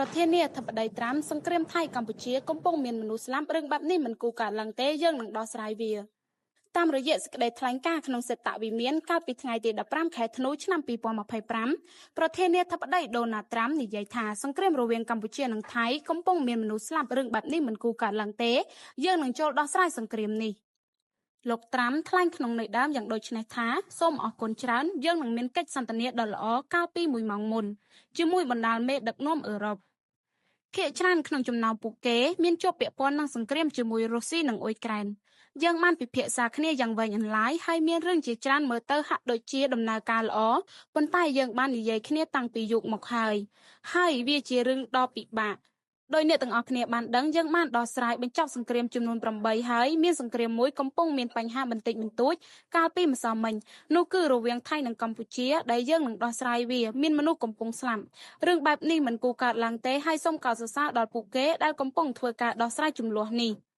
ប្រធានាធិបតីត្រាំសង្គ្រាមថៃកម្ពុជាកំពុងមានមនុស្សស្លាប់រឿងបែបនេះមិនគួរកើតឡើងទេយើងនឹងដោះស្រាយវាតាមរយៈសេចក្តីថ្លែងការណ៍ក្នុងសេតវិមានកាលពីថ្ងៃទី15ខែធ្នូឆ្នាំ2025ប្រធានាធិបតីដូណាល់ត្រាំនិយាយថាសង្គ្រាមរវាងកម្ពុជានិងថៃកំពុងមានមនុស្សស្លាប់រឿងបែបនេះមិនគួរកើតឡើងទេយើងនឹងចូលដោះស្រាយសង្គ្រាមនេះលោកត្រាំថ្លែងក្នុងន័យដើមយ៉ាងដូចនេះថាសូមអរគុណច្រើនយើងនឹងមានកិច្ចសន្ទនាដ៏ល្អកាលពី1ម៉ោងមុនជាមួយបណ្ដាលមេដឹកនាំអឺរ៉ុបភាគច្រើនក្នុងចំណោមពួកគេមានជាប់ពាក់ព័ន្ធនឹងសង្គ្រាមជាមួយរុស្ស៊ីនិងអ៊ុយក្រែនយើងបានពិភាក្សាគ្នាយ៉ាងវែងអន្លាយហើយមានរឿងជាច្រើនមើលទៅហាក់ដូចជាដំណើរការល្អប៉ុន្តែយើងបាននិយាយគ្នាតាំងពីយប់មកហើយវាជារឿងដ៏ពិបាកដោយអ្នកទាំងអស់គ្នាបានដឹងយើងបានដោះស្រាយបញ្ចប់សង្គ្រាមចំនួន8ហើយមានសង្គ្រាមមួយកំពុងមានបញ្ហាបន្តិចបន្តួចកាលពីម្សិលមិញនោះគឺរវាងថៃនិងកម្ពុជាដែលយើងនឹងដោះស្រាយវាមានមនុស្សកំពុងស្លាប់រឿងបែបនេះមិនគួរកើតឡើងទេហើយសូមកោតសរសើរដល់ពួកគេដែលកំពុងធ្វើការដោះស្រាយជម្លោះនេះ